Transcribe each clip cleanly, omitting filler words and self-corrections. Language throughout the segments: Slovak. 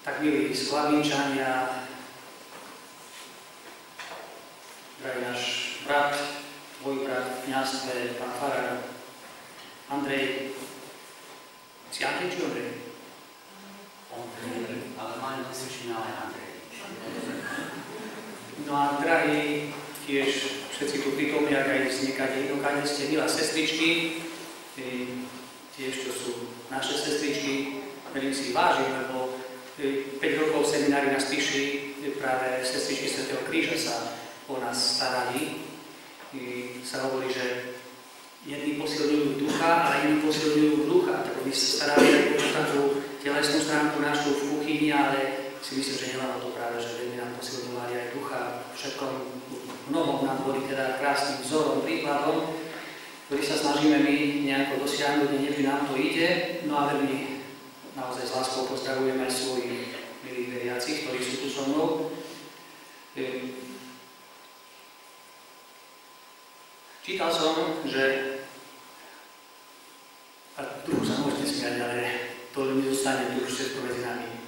Tak milí Sklavinčania, drahý náš brat, tvoj brat v kňazstve, pán farár Andrej. Si Andrej či Ondrej? Ondrej, ale máme dosvedčený ale Andrej. No a drahí, tiež všetci tu prítomní, ak aj z niekade inokade ste, milá sestričky, tiež to sú naše sestričky, ktorým si vážim, lebo 5 rokov v seminári nás píši, práve sestričky Svätého Kríža sa o nás starali. Sa hovorí, že jedni posilňujú ducha a iní posilňujú ducha. Tak oni sa starali aj o takú telesnú stránku našu v kuchyni, ale si myslím, že nemalo to práve, že veľmi nám posilňovali aj ducha. Všetkom mnohom nám boli teda krásnym vzorom, príkladom, ktorý sa snažíme my nejako dosiahnuť, nevždy nám to ide, no a veľmi naozaj s láskou pozdravujem aj svojich milých veriacich, ktorí sú tu so mnou. Čítal som, že, a tu sa môžete smiať, ale to mi zostane tu už všetko medzi nami,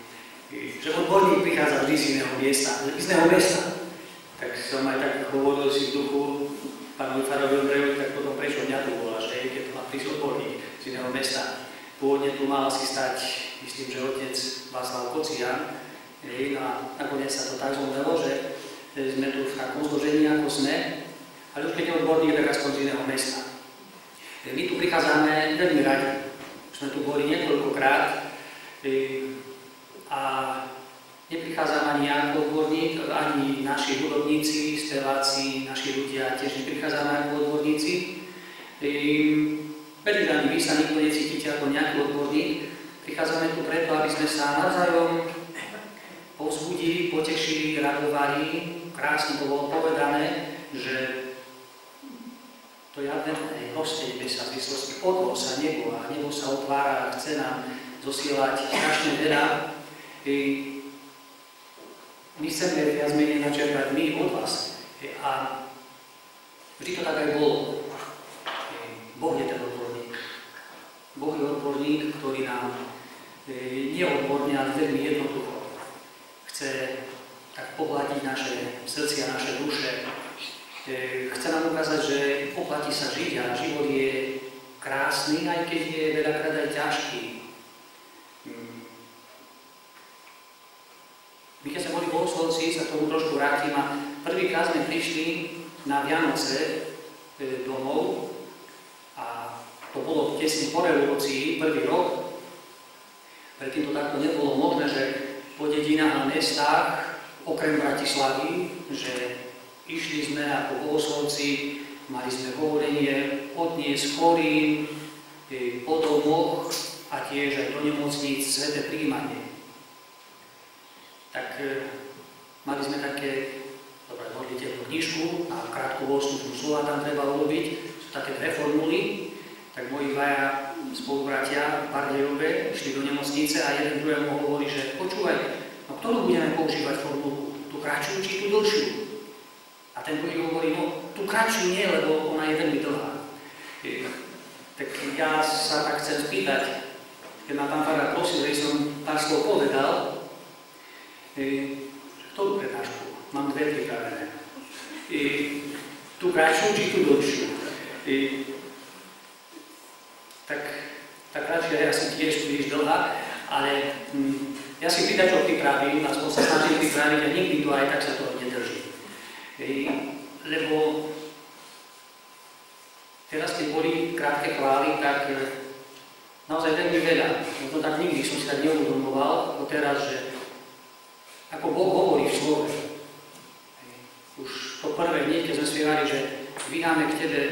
že odborník prichádza vždy z iného miesta. Tak som aj tak hovoril si v duchu pánovi farárovi Ondrejovi, tak potom prečo mňa tu bola, že keď ma prišiel odborník z iného mesta. Pôvodne tu mal asi stať, myslím, že otec Václav Kocian, no a nakoniec sa to tak zhodilo, že sme tu v takom zložení, ako sme, ale už keď je odborník, tak aspoň z iného mesta. My tu prichádzame veľmi radi. Už sme tu boli niekoľkokrát a neprichádza ani ako odborník, ani naši hudobníci, speváci, naši ľudia tiež neprichádzame ako odborníci. Verím, že ani vy sa nikto necítite ako nejaký odborník. Prichádzame tu preto, aby sme sa navzájom povzbudili, potešili, radovali. Krásne to bolo povedané, že to adventné prostredie sa v zvislosti otvorilo sa nebo a nebo sa otvára a chce nám zosielať strašne veľa. My chceme viac menej načerpať my od vás. A vždy to tak aj bolo. Boh je ten odborník. Boh je odborník, ktorý nám nie odborne, ale veľmi jednoducho chce tak pohľadiť naše srdcia, naše duše. Chce nám ukázať, že oplatí sa žiť a život je krásny, aj keď je veľakrát aj ťažký. My keď sme boli bohoslovci, sa tomu trošku vrátim a prvýkrát sme prišli na Vianoce domov a to bolo tesne po revolúcii, prvý rok. Predtým to takto nebolo možné, že po dedinách a mestách, okrem Bratislavy, že išli sme ako bohoslovci, mali sme hovorenie odniesť chorým, po domoch a tiež aj do nemocníc sväté prijímanie. Tak mali sme také, dobre, modlitevnú knižku a krátku bohoslužbu slova tam treba urobiť, sú také dve formuly. Tak moji dvaja spolubratia v Bardejove išli do nemocnice a jeden druhému hovorí, že počúvaj, no ktorú budeme používať formulku? Tú kratšiu či tú dlhšiu? A ten druhý hovorí, no tú kratšiu nie, lebo ona je veľmi dlhá. Tak ja sa tak chcem spýtať, keď ma pán farár prosil, že som pár slov povedal, ktorú prednášku? Mám dve pripravené. Tú kratšiu či tú dlhšiu? Tak tá kratšia je asi tiež príliš dlhá, ale ja si pridačo pripravím, aspoň sa snažím pripraviť a nikdy to aj tak sa toho nedrží. Lebo teraz, keď boli krátke chvály, tak naozaj veľmi veľa. No tak nikdy som si tak neuvedomoval, ako teraz, že ako Boh hovorí v slove. Už to prvé hneď, keď sme spievali, že dvíhame k Tebe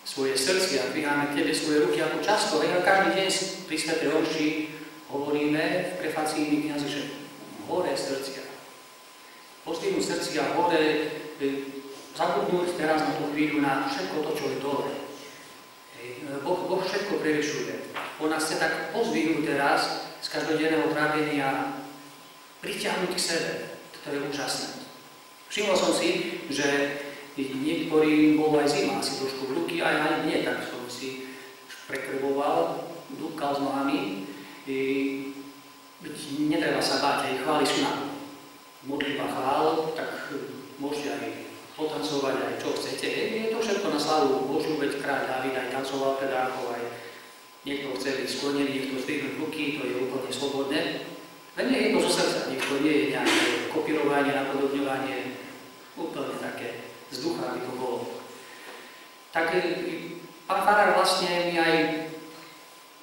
svoje srdcia, dvíhame k Tebe svoje ruky, ako často, a každý deň pri svätej omši hovoríme v prefácii kňazi, že hore srdcia. Pozdvihnúť srdcia hore, zabudnúť teraz na tú chvíľu na všetko to, čo je dole. Boh všetko prevyšuje. On nás chce tak pozdvihnúť teraz z každodenného trápenia, pritiahnuť k sebe. To je úžasné. Všimol som si, že niektorým bolo aj zima, asi trošku v ruky, aj mne, tak som si prekrvoval, dúbkal s nohami. Netreba sa báť, chvály sú na modlitba chvál, tak môžete aj potancovať, aj čo chcete. Je to všetko na slavu Božiu, veď kráľ Dávid aj tancoval teda, ako aj niekto chce byť sklonený, niekto zdvihnúť ruky, to je úplne slobodné. Len nie je to zo srdca, niekto nie je nejaké kopírovanie, napodobňovanie, úplne také z ducha, aby to bolo. Tak pán farár vlastne mi aj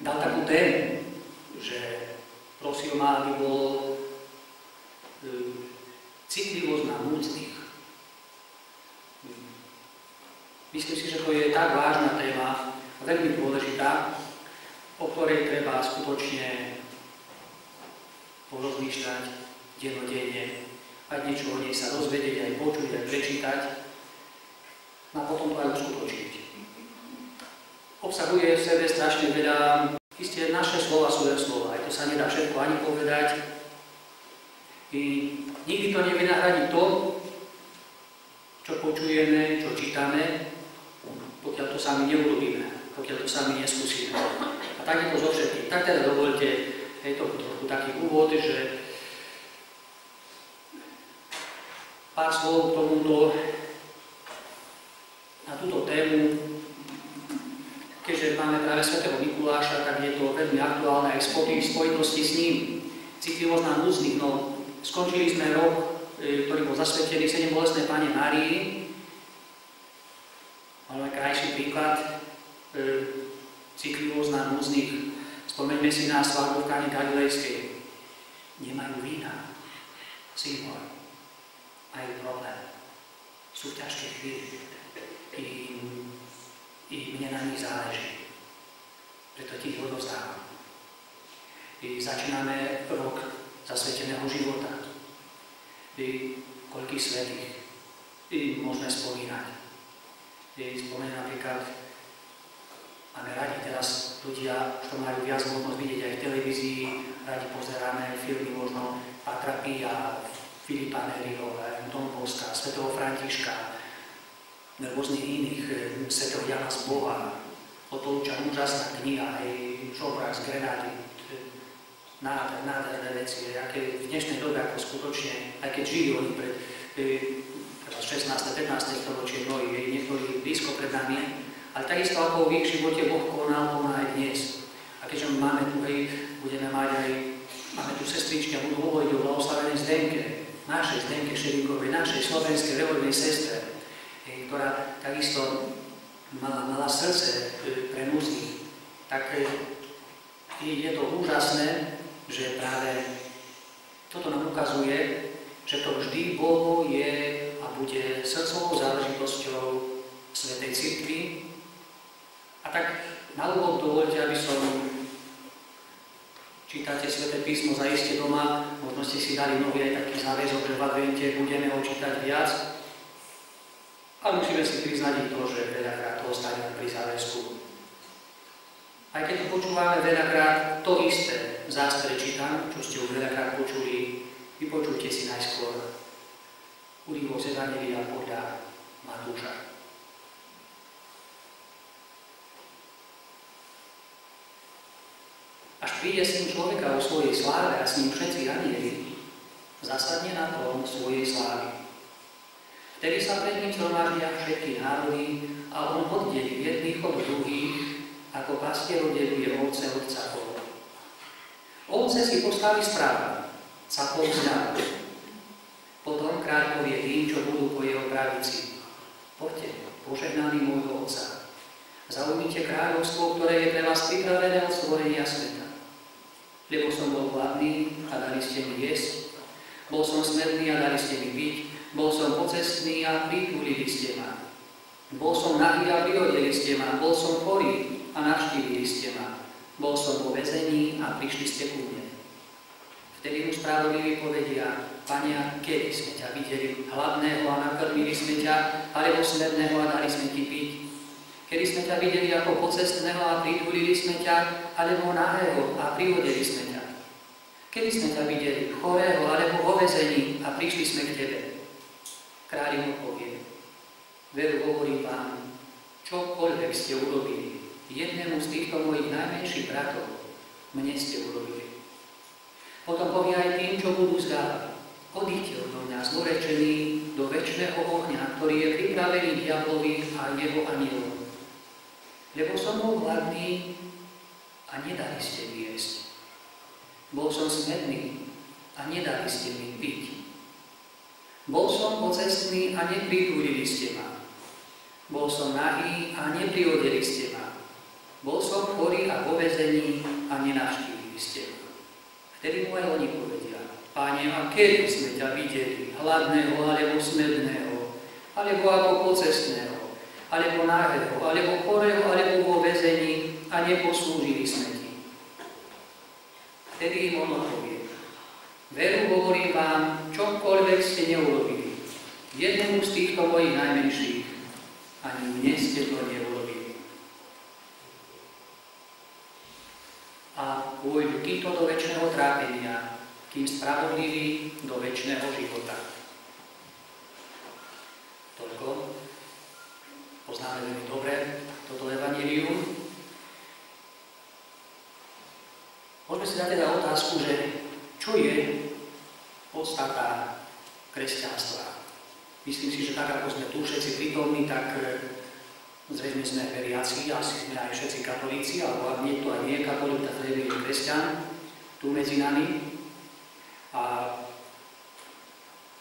dal takú tému, že prosil ma, aby bol citlivosť na núdznych. Myslím si, že to je tak vážna téma, veľmi dôležitá, o ktorej treba skutočne porozmýšľať dennodenne, aj niečo o nej sa dozvedieť, aj počuť, aj prečítať, a potom to aj uskutočniť. Obsahuje v sebe strašne veľa, isté naše slova sú len slova, aj to sa nedá všetko ani povedať. Nikdy to nevynahradí to, čo počujeme, čo čítame, pokiaľ to sami neurobíme, pokiaľ to sami neskúsime. A tak je to zo všetkým. Tak teda dovolte, je to trochu taký úvod, že pár slov k tomuto, na túto tému, keďže máme práve svätého Mikuláša, tak je to veľmi aktuálne aj v spojitosti s ním. Citlivosť na núdznych. No, skončili sme rok, ktorý bol zasvetený 7 bolestnej Panne Márii. Máme krajší príklad, citlivosť na núdznych. Spomeňme si na svadbu v Káne Galilejskej. Nemajú vína. Syn môj, majú problém. Sú v ťažkej chvíli. I mne na nich záleží. Preto ti ich odovzdávam. Začíname rok zasveteného života. Koľkých svätých môžeme spomínať. Spomeniem napríklad, máme radi teraz ľudia, čo majú viac možnosť vidieť aj v televízii, radi pozeráme filmy možno Patra Pia, Filipa Neriho, Don Bosca, svätého Františka, rôznych iných, svätého Jana z Boha, odporúčam úžasná kniha, aj Žobrak z Grenády, nádherné veci, aké v dnešnej dobe ako skutočne, aj keď žili oni pred 16. 15. storočie mnohí, niektorí blízko pred nami, ale takisto ako v ich živote Boh konal aj dnes. A keďže máme tu, budeme mať aj, máme tu sestričky a budú hovoriť o blahoslavenej Zdenke, našej Zdenke Šelinkovej, našej slovenskej rehoľnej sestre, ktorá takisto mala srdce pre núdznych, tak je to úžasné, že práve toto nám ukazuje, že to vždy bolo, je a bude srdcovou záležitosťou Svätej Cirkvi. A tak na úvod dovoľte, aby som, čítate Sväté písmo zaiste doma, možno ste si dali nový aj taký záväzok, že v advente budeme ho čítať viac. Ale musíme si priznať i to, že veľakrát to ostane pri záväzku. Aj keď počúvame veľakrát to isté, zás prečítam, čo ste už veľakrát počuli, vypočujte si najskôr úryvok z Evanjelia podľa Matúša. Až príde Syn človeka o svojej sláve a s ním všetci anjeli, zasadne na trón svojej slávy. Vtedy sa pred ním zhromaždia všetky národy a on oddelí jedných od druhých, ako pastier oddeluje ovce od capov. Ovce si postaví správa, capov zľava. Potom kráľ povie tým, čo budú po jeho pravici: Poďte, požehnaní môjho Otca. Zaujmite kráľovstvo, ktoré je pre vás pripravené od stvorenia sveta. Lebo som bol hladný a dali ste mi jesť, bol som smedný a dali ste mi piť, bol som pocestný a pritúlili ste ma. Bol som nahý a prihodili ste ma, bol som chorý a navštívili ste ma. Bol som vo väzení a prišli ste ku mne. Vtedy mu spravodliví povedia: Pane, kedy sme ťa videli hladného a nakrmili sme ťa, alebo smedného a dali sme ti piť? Kedy sme ťa videli ako pocestného a pritúlili sme ťa, alebo nahého a prihodili sme ťa? Kedy sme ťa videli chorého alebo vo väzení a prišli sme k tebe? Kráľ im odpovie: Veru hovorím vám, čokoľvek ste urobili jednému z týchto mojich najmenších bratov, mne ste urobili. Potom povie aj tým, čo budú zdávať. Odíďte odo mňa, zlorečení, do večného ohňa, ktorý je pripravený diablovi a jeho anielom. Lebo som bol hladný a nedali ste mi jesť. Bol som smedný a nedali ste mi piť. Bol som pocestný a nepritúlili ste ma. Bol som nahý a nepriodeli ste ma. Bol som chorý a vo väzení a nenavštívili ste ma. Vtedy mu aj oni povedia: Páne, a kedy sme ťa videli, hladného alebo smedného, alebo ako pocestného, alebo nahého, alebo chorého, alebo vo väzení a neposlúžili sme ti. Vtedy im on odpovie: Veru hovorím vám, čokoľvek ste neurobili jednému z týchto mojich najmenších, ani mne ste to neurobili. A pôjdu títo do večného trápenia, kým spravodliví do večného života. Toľko. Poznáme veľmi dobre toto evanjelium. Môžeme si dať teda otázku, že čo je podstata kresťanstva. Myslím si, že tak, ako sme tu všetci prítomní, tak zrejme sme veriaci, asi sme aj všetci katolíci, alebo ak niekto aj nie je katolík, tak zrejme je kresťan tu medzi nami. A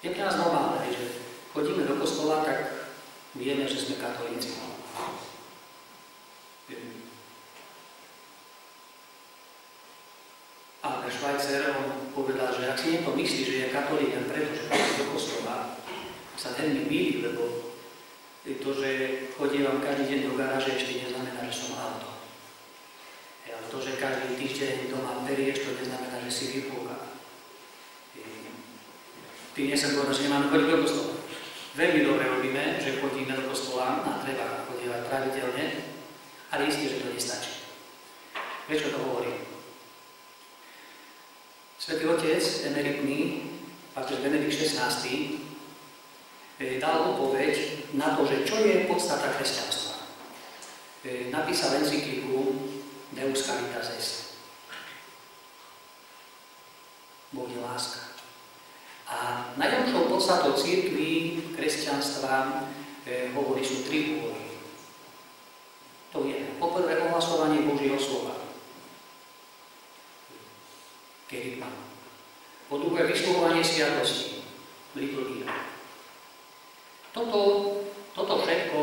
je pre nás normálne, že chodíme do kostola, tak vieme, že sme katolíci. A Schweitzer povedal, že ak si niekto myslí, že je katolík len preto, že chodí do kostola, sa veľmi mýli, lebo to, že chodím každý deň do garáže, ešte neznamená, že som auto. Ale to, že každý týždeň doma berieš, to neznamená, že si vypúka. Tým nie som povedal, že nemáme chodiť do kostola. Veľmi dobre robíme, že chodíme do kostola a treba chodievať pravidelne, ale isté, že to nestačí. Prečo to hovorím? Svätý Otec emeritný, pápež Benedikt XVI, dal odpoveď na to, že čo je podstata kresťanstva. Napísal encykliku Deus Caritas Est. Boh je láska. A najlepšou podstatou cirkvi, kresťanstva, hovorí, sú tri úlohy. To je poprvé ohlasovanie Božieho slova. Kerygma. Po druhé vysluhovanie sviatosti. Liturgia. Toto všetko,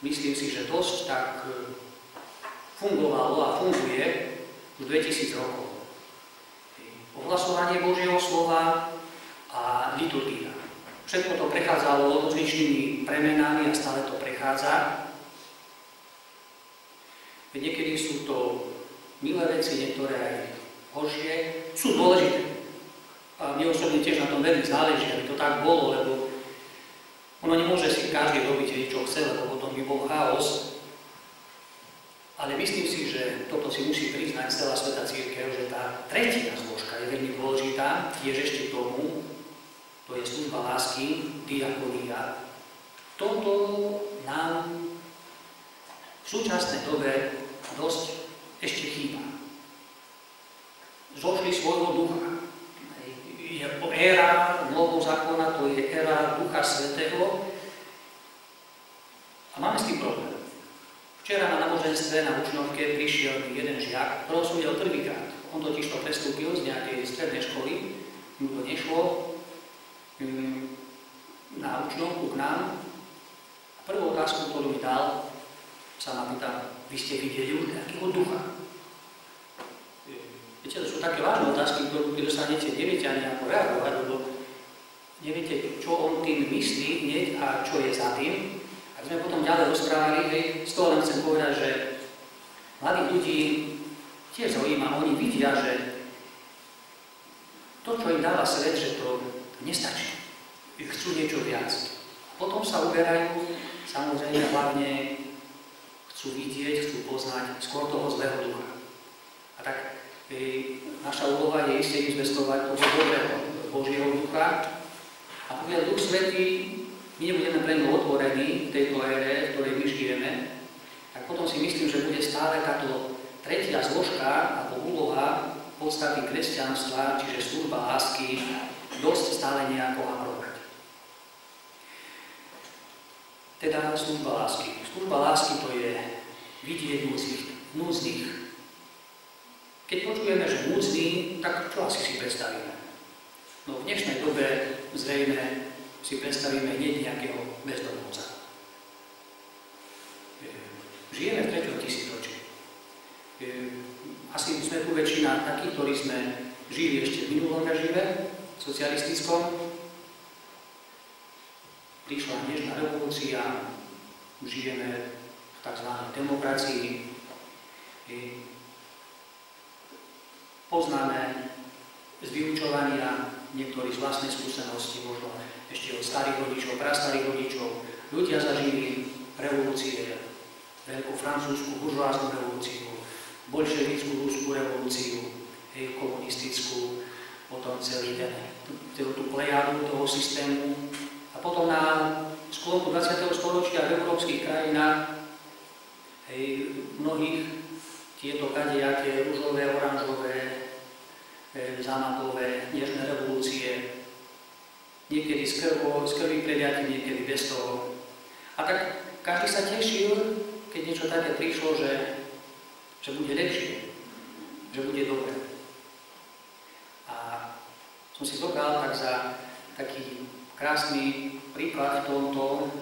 myslím si, že dosť tak fungovalo a funguje už 2000 rokov. Ohlasovanie Božieho slova a liturgia. Všetko to prechádzalo rozličnými premenami a stále to prechádza. Niekedy sú to milé veci, niektoré aj horšie, sú dôležité. A mne osobne tiež na tom veľmi záleží, aby to tak bolo, lebo ono nemôže si každý robiť, čo chce, lebo potom by bol chaos. Ale myslím si, že toto si musí priznať celá Svätá Cirkev, že tá tretia zložka je veľmi dôležitá, tiež ešte tomu, to je služba lásky, diakonia. Toto nám v súčasnej dobe dosť ešte chýba. Zošli svojho ducha. Je éra Nového zákona, to je éra Ducha Svätého a máme s tým problém. Včera na náboženstve na učňovke prišiel jeden žiak, ktorého som videl prvýkrát. On totiž to prestúpil z nejakej strednej školy, mu to nešlo na učňovku k nám. A prvú otázku, ktorú mi dal, sa ma pýtal: vy ste videli už nejakého ducha? Viete, to sú také vážne otázky, ktoré dostanete, neviete ani ako reagovať, lebo neviete, čo on tým myslí hneď a čo je za tým. Ak sme potom ďalej rozprávali, z toho len chcem povedať, že mladých ľudí tiež zaujíma, oni vidia, že to, čo im dáva svet, že to nestačí. Chcú niečo viac. A potom sa uberajú, samozrejme, hlavne chcú vidieť, chcú poznať skôr toho zlého ducha. A tak naša úloha je isté investovať toho dobrého Božieho ducha. A pokiaľ Duch Svätý, my nebudeme pre ňu otvorení v tejto ére, v ktorej my žijeme, tak potom si myslím, že bude stále táto tretia zložka alebo úloha podstaty kresťanstva, čiže služba lásky, dosť stále nejako aprobať. Teda služba lásky. Služba lásky to je vidieť núdznych. Keď počujeme, že núdzny, tak čo asi si predstavíme? No v dnešnej dobe zrejme si predstavíme nejakého bezdomovca. Žijeme v 3. tisícročí. Asi sme tu väčšina takí, ktorí sme žili ešte v minulom režime, socialistickom. Prišla dnešná revolúcia, žijeme v tzv. Demokracii. Poznáme z vyučovania niektorí z vlastnej skúsenosti, možno ešte od starých rodičov, prastarých rodičov. Ľudia zažili revolúcie, veľkú francúzsku buržoáznu revolúciu, bolševickú ruskú revolúciu, komunistickú, potom celú tú plejadu toho systému. A potom na sklonku 20. storočia v európskych krajinách mnohých tieto kadejaké ružové, oranžové, zámatové, nežné revolúcie, niekedy s krví preliaty, niekedy bez toho. A tak každý sa tešil, keď niečo také prišlo, že bude lepšie, že bude dobre. A som si zobral tak za taký krásny príklad v tomto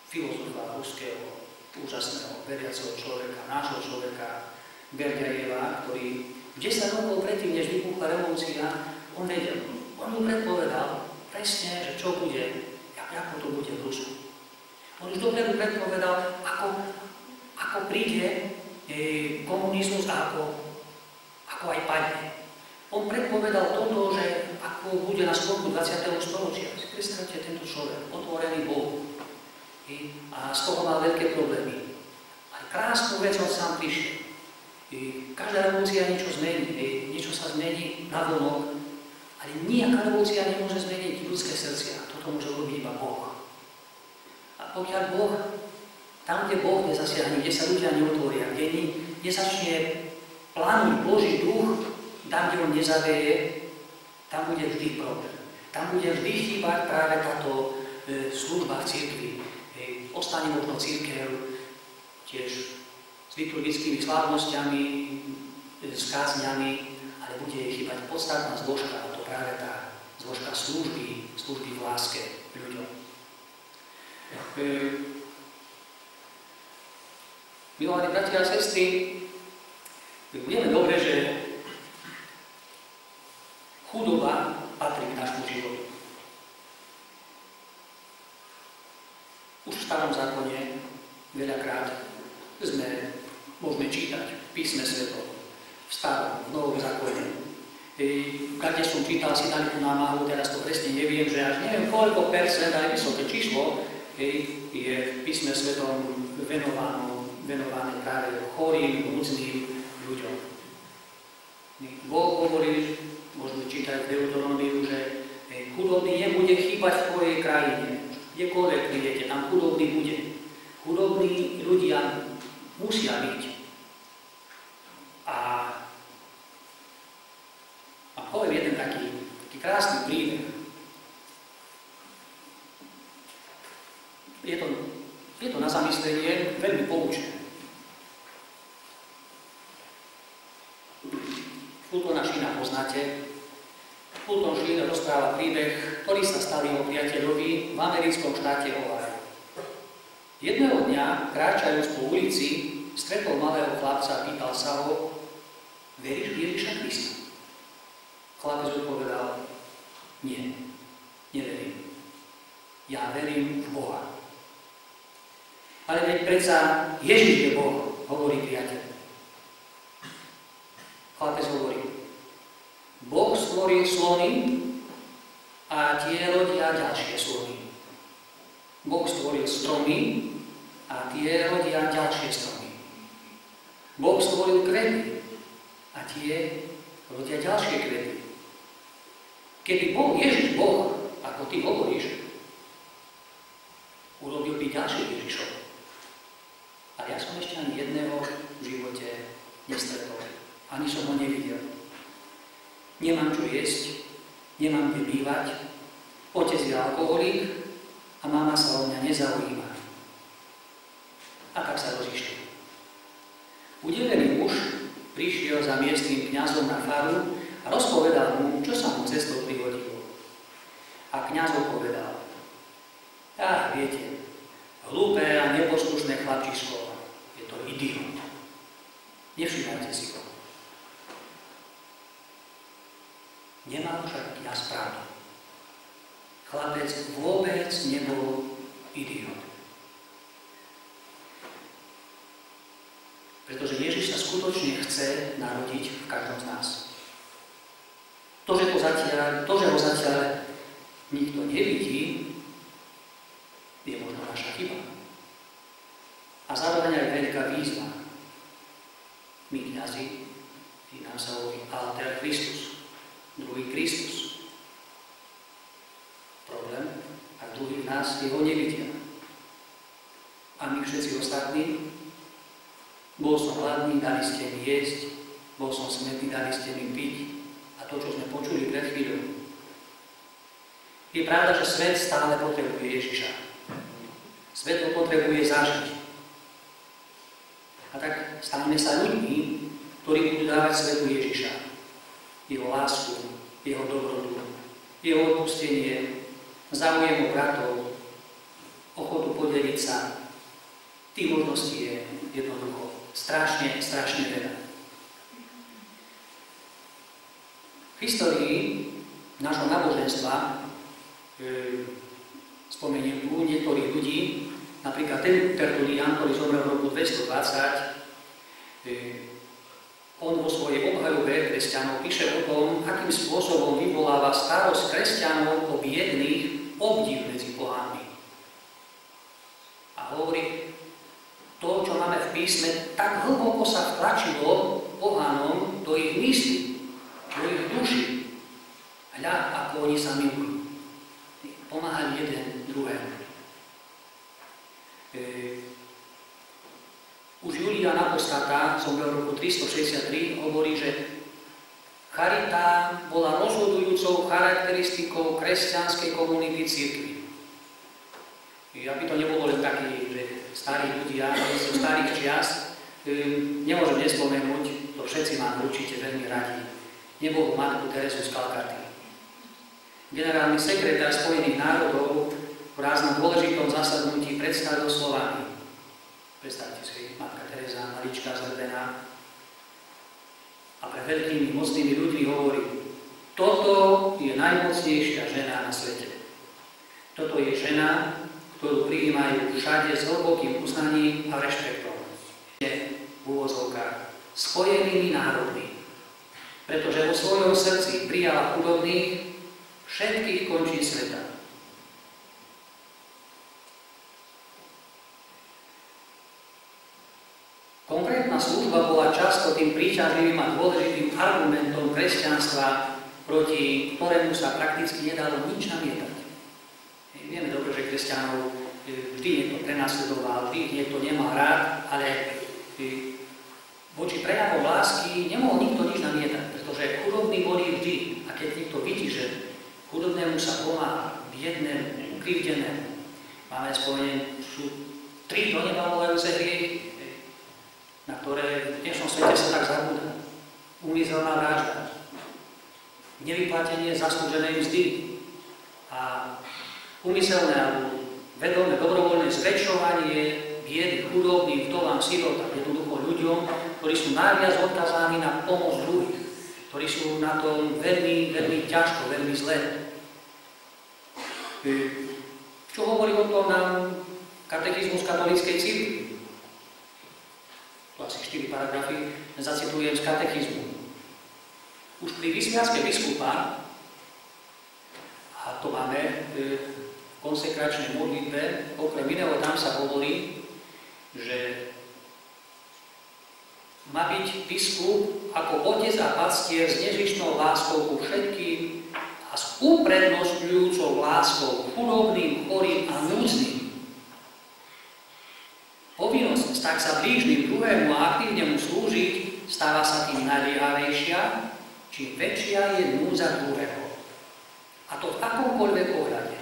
filozofa ruského, úžasného, veriaceho človeka, nášho človeka, Berďajeva, ktorý 10 rokov predtým, než vypukla revolúcia, on vedel. On mu predpovedal presne, že čo bude, ako to bude v Rusku. On už dopredu predpovedal, ako príde komunizmus a ako aj padne. On predpovedal toto, že ako bude na sklonku 20. storočia. Si predstavte tento človek, otvorený Bohu. A z toho mal veľké problémy. Ale krásnu vec on sám prišiel. Každá revolúcia niečo zmení, niečo sa zmení na vonok, ale nejaká revolúcia nemôže zmeniť ľudské srdcia. Toto môže robiť iba Boh. A pokiaľ Boh, tam, kde Boh nezasiahne, kde sa ľudia neotvoria, kde nezačne plánuť Boží duch, tam, kde on nezaveje, tam bude vždy problém. Tam bude vždy chýbať práve táto služba v cirkvi. Ostane možno cirkev tiež s liturgickými slávnosťami, s kázňami, ale bude jej chýbať podstatná zložka, a to práve tá zložka služby v láske ľuďom. Milovaní bratia a sestry, vieme dobre, že chudoba patrí k nášmu životu. Už v starom zákone veľakrát môžeme čítať v písme Svetom, v starom, v novom zákone. Kde som čítal, si dali tú námahu, teraz to presne neviem, že až neviem koľko percent, ale vysoké číslo je v písme Svetom venované práve chorým, núdznym ľuďom. Boh hovorí, môžeme čítať v Deuteronomiu, že chudobný nebude chýbať v tvojej krajine. Kdekoľvek prídete, tam chudobný bude. Chudobní ľudia musia byť. A poviem jeden taký krásny príbeh. Je to na zamyslenie veľmi poučné. Fultona Sheena poznáte. Fulton Sheen rozpráva príbeh, ktorý sa stal jeho priateľovi v americkom štáte Ohio. Jedného dňa, kráčajúc po ulici, stretol malého chlapca a pýtal sa ho: veríš v Ježiša Krista? Chlapec odpovedal: nie, neverím. Ja verím v Boha. Ale veď predsa Ježiš je Boh, hovorí priateľ. Chlapec hovorí: Boh stvoril slony a tie rodia ďalšie slony. Boh stvoril stromy a tie rodia ďalšie stromy. Boh stvoril kvety a tie rodia ďalšie kvety. Keby bol Ježiš Boh, ako ty hovoríš, urobil by ďalších Ježišov. Ale ja som ešte ani jedného v živote nestretol. Ani som ho nevidel. nemám čo jesť, nemám kde bývať, otec je alkoholík a mama sa o mňa nezaujíma. A tak sa rozišli. Udelený muž prišiel za miestnym kňazom na faru a rozpovedal mu, čo sa mu cestou prihodilo. A kňaz odpovedal: viete, hlúpe a neposlušné chlapčisko, je to idiot. Nevšimajte si to. Nemal však kňaz pravdu. Chlapec vôbec nebol idiot. Pretože Ježiš sa skutočne chce narodiť v každom z nás. To, že ho zatiaľ nikto nevidí, je možno naša chyba. A zároveň aj veľká výzva. My kňazi, nám sa hovorí Alter Christus, druhý Kristus. Problém, ak druhý v nás jeho nevidia. A my všetci ostatní, bol som hladný, dali ste mi jesť, bol som smätný, dali ste mi piť. A to, čo sme počuli pred chvíľou. Je pravda, že svet stále potrebuje Ježiša. Svet ho potrebuje zažiť. A tak staneme sa ľuďmi, ktorí budú dávať svetu Ježiša. Jeho lásku, jeho dobrotu, jeho odpustenie, záujem o bratov, ochotu podeliť sa. Tých možností je jednoducho strašne veľa. V histórii nášho náboženstva spomeniem tu niektorých ľudí, napríklad ten Tertulian, ktorý zomrel v roku 220, on vo svojej obhajobe kresťanov píše o tom, akým spôsobom vyvoláva starosť kresťanov o biedných obdiv medzi pohánmi. A hovorí, to, čo máme v písme, tak hlboko sa vtlačilo pohánom do ich mysli, do ich duši. Hľa, ako oni sa milujú. Pomáhali jeden druhému. Už Julián Apostata, zomrel v roku 363, hovorí, že charita bola rozhodujúcou charakteristikou kresťanskej komunity cirkvi. Aby to nebolo len taký, že starí ľudia zo starých čias, nemôžem nespomenúť, to všetci máme určite veľmi radi, nebohú matku Terezu z Kalkaty. Generálny sekretár Spojených národov raz na dôležitom zasadnutí predstavil slovami. Predstavte si, matka Tereza, maličká zrdená, a pre veľkými mocnými ľuďmi hovorí: toto je najmocnejšia žena na svete. Toto je žena, ktorú prijímajú všade s hlbokým uznaním a rešpektom. Je v úvozovkách spojenými národmi, pretože vo svojom srdci prijala chudobných všetkých končín sveta. Konkrétna služba bola často tým príťažlivým a dôležitým argumentom kresťanstva, proti ktorému sa prakticky nedalo nič namietať. Vieme dobre, že kresťanov vždy niekto prenasledoval, vždy niekto nemal rád, ale voči prejavom lásky nemohol nikto nič namietať, pretože chudobní boli vždy. A keď niekto vidí, že chudobnému sa pomáha, biednému, ukrivdenému, máme spomenúť, sú 3 do neba volajúce hriechy, na ktoré v dnešnom svete sa tak zabúda. Úmyselná vražda, nevyplatenie zaslúženej mzdy a úmyselné alebo vedomé dobrovoľné zväčšovanie biedy chudobným, vdovám, sirotám, jednoducho ľuďom, ktorí sú najviac odkazaní na pomoc druhých, ktorí sú na tom veľmi, veľmi ťažko, veľmi zle. Čo hovorí o tom nám katechizmus katolíckej cirkvi? Tu asi 4 paragrafy zacitujem z katechizmu. Už pri vysviacke biskupa, a to máme v konsekračnej modlitbe, okrem iného tam sa hovorí, že má byť biskup ako otec a pastier s nezištnou láskou ku všetkým a s uprednostňujúcou láskou chudobným, chorým a núdznym. Povinnosť stať sa blížnym druhému a aktívne mu slúžiť stáva sa tým najliehavejšia, čím väčšia je núdza druhého. A to v akomkoľvek ohľade.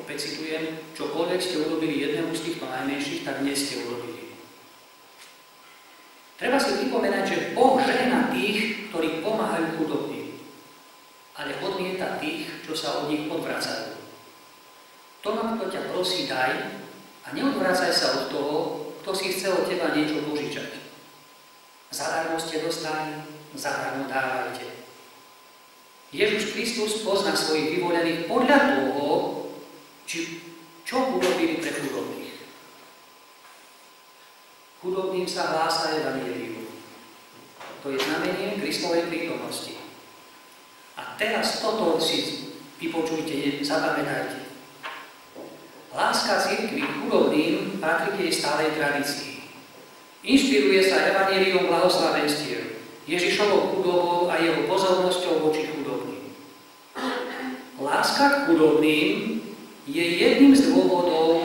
Opäť citujem, čokoľvek ste urobili jednému z týchto najmenších, tak dnes ste urobili. Treba si pripomenať, že Boh žehná tých, ktorí pomáhajú chudobným, ale odmieta tých, čo sa od nich odvracajú. To, kto ťa prosí, daj a neodvracaj sa od toho, kto si chce od teba niečo požičať. Zadarmo ste dostali, zadarmo dávajte. Ježiš Kristus pozná svojich vyvolených podľa toho, čo urobili pre chudobných. Chudobným sa hlása evanjelium. To je znamenie Kristovej prítomnosti. A teraz toto si vypočujte, zapamätajte. Láska cirkvi k chudobným patrí k jej stálej tradícii. Inšpiruje sa evanjelium blahoslavenstiev, Ježišovou chudobou a jeho pozornosťou voči chudobným. Láska k chudobným je jedným z dôvodov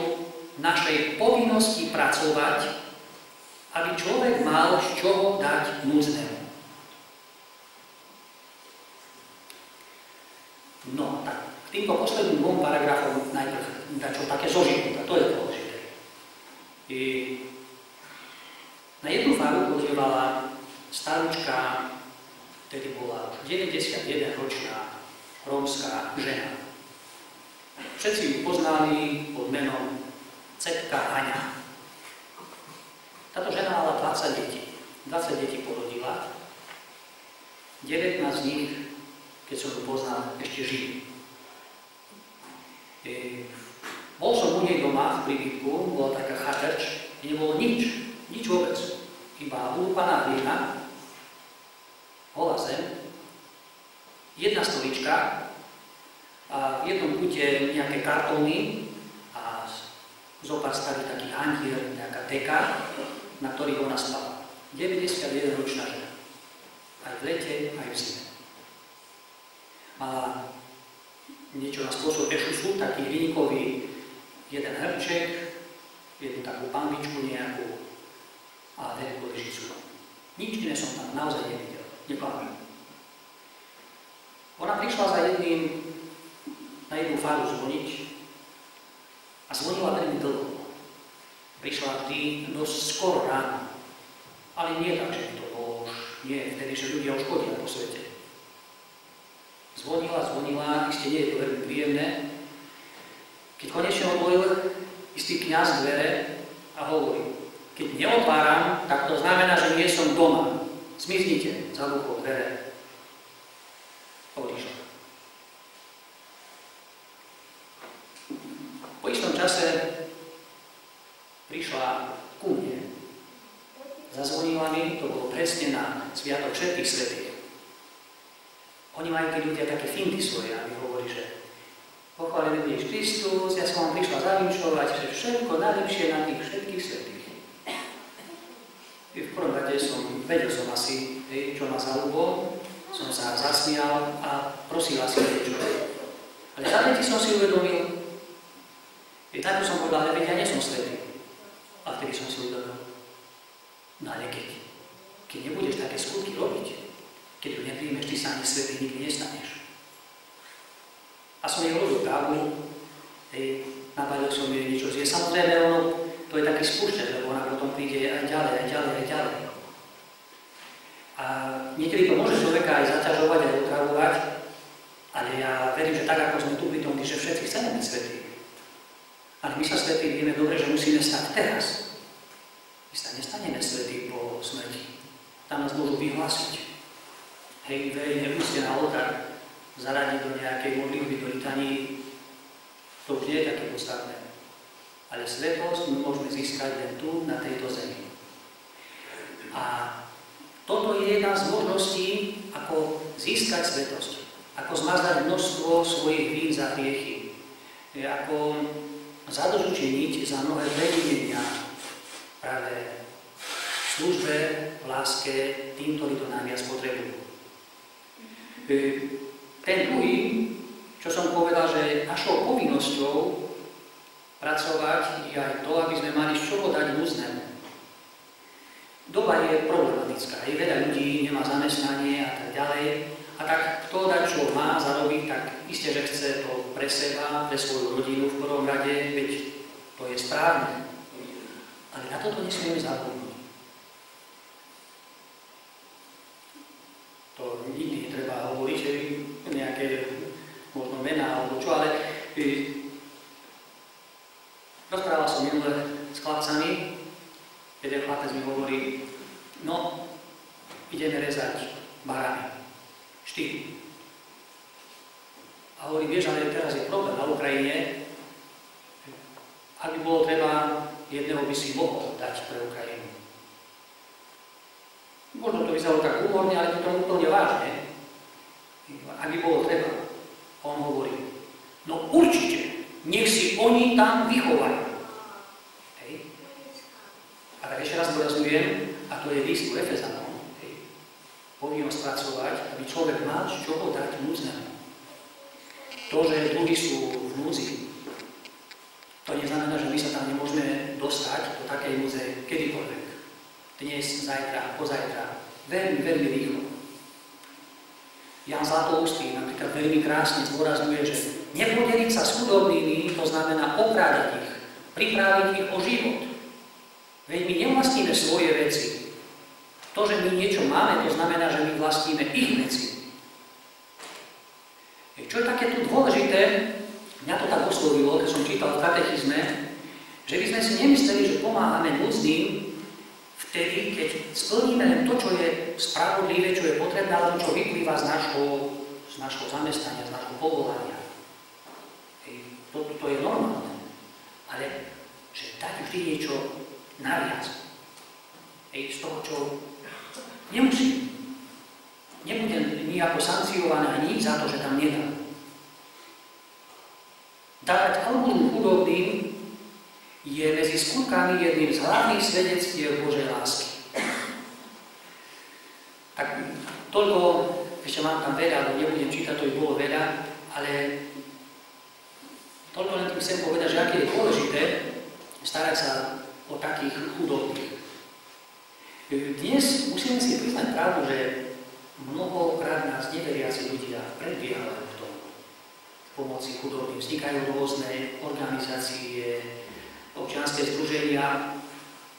našej povinnosti pracovať, aby človek mal z čoho dať núdznému. No, tak k týmto posledným dvom paragrafom najprv dačo také zo života, to je dôležité. Na jednu faru pozývala staručka, vtedy bola 91-ročná rómska žena. Všetci ju poznali pod menom Cetka Aňa. Táto žena mala 20 detí. 20 detí porodila. 19 z nich, keď som ju poznal, ešte žijú. Bol som u nej doma v príbytku, bola taká chatrč, nebolo nič vôbec. Iba ulúpaná hlina, holá zem, jedna stolička a v jednom kúte nejaké kartóny a zopár starých takých hantier, nejaká teka, na ktorých ona spala. 91-ročná žena. Aj v lete, aj v zime. Mala niečo na spôsob ešusu, taký hliníkový jeden hrček, jednu takú pambičku nejakú a veľkú lyžicu. Nič iné som tam naozaj nevidel, neklamím. Ona prišla na jednu faru zvoniť a zvonila veľmi dlho. Prišla vždy dosť skoro ráno, ale nie tak, že to bolo už nie vtedy, že ľudia už chodia po svete. Zvonila, ešte nie je to veľmi príjemné. Keď konečne otvoril istý kňaz dvere a hovorí, keď neotváram, tak to znamená, že nie som doma. Zmiznite za lukou dvere. Odišla. Po istom čase prišla ku mne. Zazvonila mi, to bolo presne na sviatok všetkých svätých. Oni majú tí ľudia také finty svoje, aby hovorí, že pochválený budeš Kristus, ja som vám prišla zavinčovať, že všetko najlepšie na tých všetkých svätých. V prvom rade vedel som asi, čo ma zaľúbol, som sa zasmial a prosila si niečo. Ale zároveň som si uvedomil, takto som povedal, ale ja nie som svätý. A vtedy som si uvedomil, no ale keď nebudeš také skutky robiť, keď ju nepríjmeš, ty sa ani svätý nikdy nestaneš. A som jej robil kávu, napadil som jej niečo zjesť. Samozrejme, to je taký spúšťač, lebo ona potom príde aj ďalej. A niekedy to môže človeka aj zaťažovať, aj otravovať, ale ja verím, že tak, ako sme tu pri tom, že všetci chceme byť svätí. Ale my sa svätí vieme dobre, že musíme stať teraz. My sa nestaneme svätí po smrti. Tam nás môžu vyhlásiť. Verejne úste na oltár, zaradiť do nejakej modlitby, do litanii, to už nie je také podstatné. Ale svetosť môžeme získať len tu, na tejto zemi. A toto je jedna z možností, ako získať svetosť. Ako zmazať množstvo svojich vín za hriechy. Ako zadozučiniť za mnohé previnenia práve v službe, v láske tým, ktorí to najviac potrebujú. Ten druhý, čo som povedal, že našou povinnosťou pracovať je aj to, aby sme mali z čoho dať núznemu. Doba je problematická, je veľa ľudí, nemá zamestnanie a tak ďalej. A tak kto dať, čo má zarobiť, tak isté, že chce to pre seba, pre svoju rodinu v prvom rade, veď to je správne. Ale na toto nesmieme zabudnúť. To nikdy netreba hovoriť, že nejaké možno mená alebo čo, ale rozprával som minule s chlapcami. Jeden chlapec mi hovorí, no, ideme rezať barány. 4. A hovorí, vieš, ale teraz je problém na Ukrajine. Ak by bolo treba, jedného by si mohol dať pre Ukrajinu. Možno to vyzeralo tak úmorne, ale to úplne vážne. Ak by bolo treba, on hovorí, no určite, nech si oni tam vychovajú. Hej. A tak ešte raz zdôrazňujem, a to je list Efezanom, povinnosť pracovať, aby človek mal z čoho dať núdznému. To, že ľudí sú v núdzi, to neznamená, že my sa tam nemôžeme dostať do takej núdze kedykoľvek. Dnes, zajtra, pozajtra. Veľmi, veľmi rýchlo. Jan Zlatoústy napríklad veľmi krásne zdôrazňuje, že nepodeliť sa s chudobnými, to znamená okrádať ich, pripraviť ich o život. Veď my nevlastníme svoje veci. To, že my niečo máme, to znamená, že my vlastníme ich veci. Čo je také tu dôležité, mňa to tak oslovilo, keď som čítal v katechizme, že by sme si nemysleli, že pomáhame núdznym vtedy, keď splníme len to, čo je spravodlivé, čo je potrebné, alebo čo vyplýva z nášho zamestnania, z nášho povolania. To je normálne. Ale že dať vždy niečo naviac. Z toho, čo nemusím. Nebudem nejako sankciovaná ani za to, že tam nedám. Dávať almužnu chudobným je medzi skutkami jedným z hlavných svedectiev Božej lásky. Tak toľko, ešte mám tam veľa, ale nebudem čítať, to by bolo veľa, ale toľko len tým chcem povedať, že aké je dôležité starať sa o takých chudobných. Dnes musíme si priznať pravdu, že mnohokrát nás neveriaci ľudia predbiehajú v tom pomoci chudobným. Vznikajú rôzne organizácie, občianske združenia.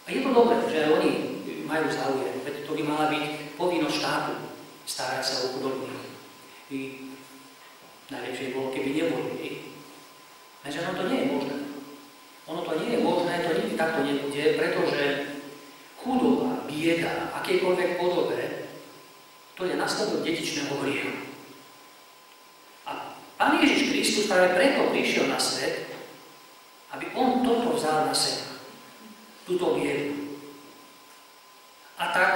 A je to dobré, že oni majú záujem, veď to by mala byť povinnosť štátu starať sa o chudobných. Najlepšie bolo, keby neboli. Lenže ono to nie je možné. Ono to nie je možné, to nikdy takto nebude, pretože chudoba, bieda, akejkoľvek podobe, to je následok dedičného hriechu. A Pán Ježiš Kristus práve preto prišiel na svet, aby on toto vzal na seba, túto biedu. A tak,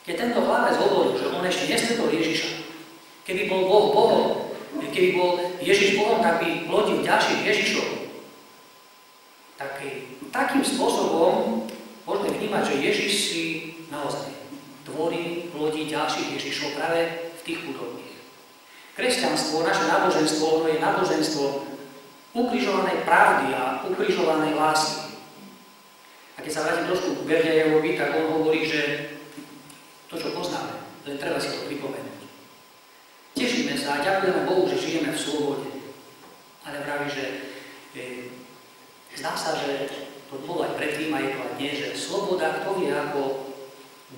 keď tento chlapec hovoril, že on ešte nestretol Ježiša, keby bol Boh Bohom, keby bol Ježiš Bohom, tak by plodil ďalších Ježišov. Takým spôsobom môžeme vnímať, že Ježiš si naozaj tvorí, plodí ďalších Ježišov práve v tých chudobných. Kresťanstvo, naše náboženstvo, je náboženstvo ukrižovanej pravdy a ukrižovanej lásky. A keď sa vrátim trošku k Berdejevovi, tak on hovorí, že to, čo poznáme, len treba si to pripomenúť. Tešíme sa a ďakujeme Bohu, že žijeme v slobode. Ale vraví, že zdá sa, že to bolo aj predtým, a je to aj dnes, že sloboda, kto vie, ako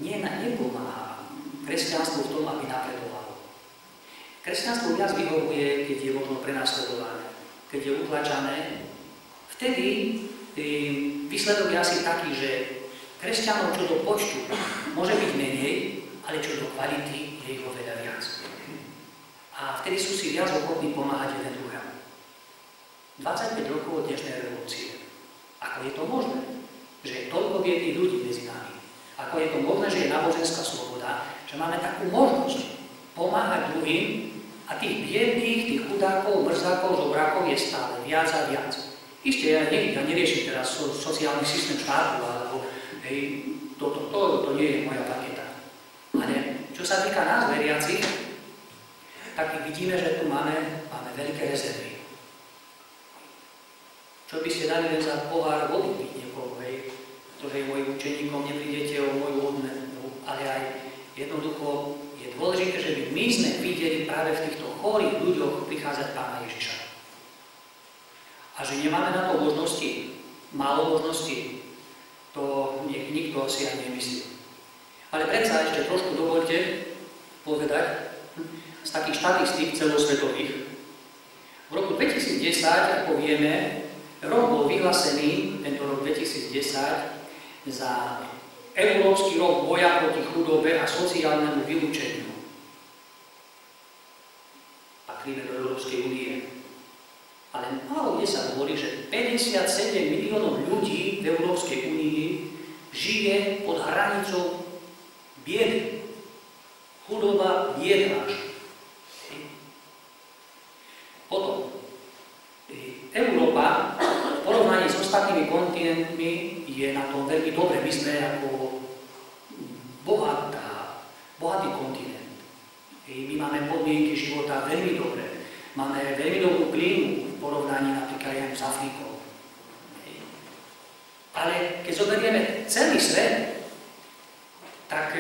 nepomáha kresťanstvu v tom, aby napredovalo. Kresťanstvo viac vyhovuje, keď je možno prenasledované, keď je utlačané. Vtedy výsledok je asi taký, že kresťanov čo do počtu môže byť menej, ale čo do kvality je ich oveľa viac. A vtedy sú si viac ochotní pomáhať jeden druhému. 25 rokov od dnešnej revolúcie. Ako je to možné, že je toľko biedných ľudí medzi nami? Ako je to možné, že je náboženská sloboda, že máme takú možnosť pomáhať druhým a tých biedných, tých chudákov, mrzákov, žobrákov je stále viac a viac. Isté, ja neriešim teraz sociálny systém štátu, alebo to nie je moja paketa. Ale čo sa týka nás, veriacich, tak vidíme, že tu máme veľké rezervy. Čo by ste dali len za pohár vody piť niekoho, pretože je mojim učeníkom, neprídete o moju odmenu, ale aj jednoducho je dôležité, že my sme videli práve v týchto chorých ľuďoch prichádzať Pána Ježiša. A že nemáme na to možnosti, málo možností, to nikto si ani nemyslí. Ale predsa ešte trošku dovolte povedať z takých štatistík celosvetových. V roku 2010, ako vieme, rok bol vyhlásený, tento rok 2010, za Európsky rok boja proti chudobe a sociálnemu vylúčeniu. Patríme do Európskej únie. Ale málo kde sa hovorí, že 57 miliónov ľudí v Európskej únii žije pod hranicou biedy. Chudoba, bieda. Potom, Európa v porovnaní s ostatnými kontinentmi je na tom veľmi dobre. My sme ako bohatý kontinent. My máme podmienky života veľmi dobré. Máme veľmi dobrú klímu v porovnaní napríklad aj s Afrikou. Ale keď zoberieme celý svet, tak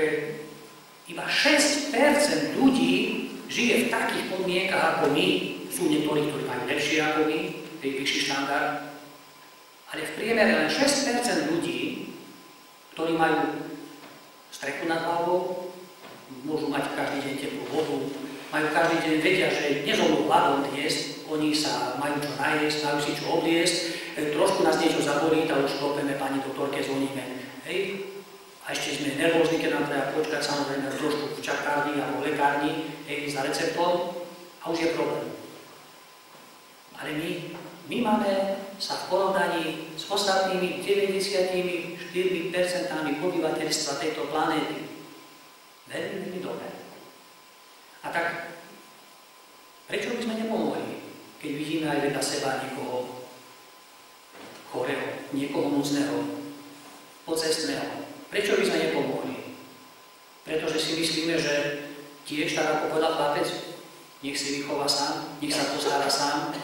iba 6% ľudí žije v takých podmienkach ako my. Sú niektorí, ktorí majú lepšie ako my, vyšší štandard. Ale v priemere len 6% ľudí, ktorí majú strechu nad hlavou, môžu mať každý deň teplú vodu, majú každý deň, vedia, že nezomrú hladom jesť, oni sa majú čo najesť, majú si čo obliesť, trošku nás niečo zabolí, a už klopeme pani doktorke, zvoníme. Hej. A ešte sme nervózni, keď nám treba počkať, samozrejme trošku v čakárni alebo v lekárni, za receptom, a už je problém. Ale my máme sa v porovnaní s ostatnými 94% obyvateľstva tejto planéty veľmi dobre. A tak, prečo by sme nepomohli, keď vidíme aj vedľa seba niekoho chorého, niekoho núdzneho, pocestného? Prečo by sme nepomohli? Pretože si myslíme, že tiež tak ako povedal chlapec, nech si vychová sám, nech sa postará sám.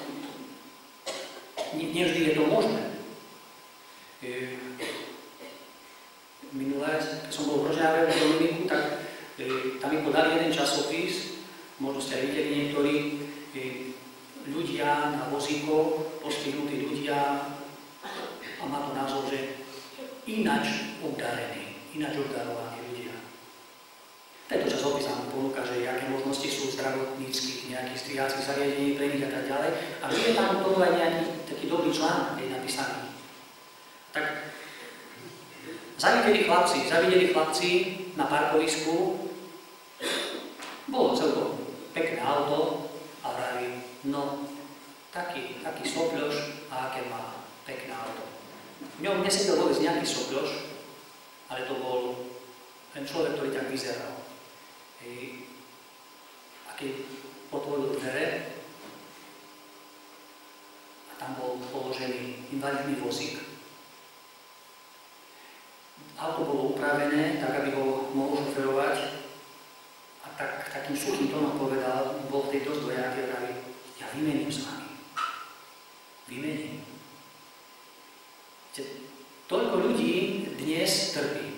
Nevždy je to možné. Minulé, keď som bol v Rožňave v Dominiku, tak tam mi podali jeden časopis, možno ste aj videli niektorí, ľudia na vozíkoch, postihnutí ľudia, a má to názov, že ináč obdarovaní ľudia. Tento časopis nám ponúka, že aké možnosti sú zdravotníckych, nejakých striháckých zariadení pre nich a tak ďalej. A je tam tomu aj nejaký taký dobrý článok, je napísaný. Tak zavideli chlapci na parkovisku, bolo celkom pekné auto a vraví, no, taký sopľoš a aké má pekné auto. V ňom nesedel vôbec nejaký sopľoš, ale to bol ten človek, ktorý tak vyzeral. A keď otvoril dvere a tam bol položený invalidný vozík. Auto bolo upravené tak, aby ho mohol šoferovať, a takým suchým tónom povedal, bol v tej dosť dojatý, vraví, ja vymením s vami. Vymením. Toľko ľudí dnes trpí.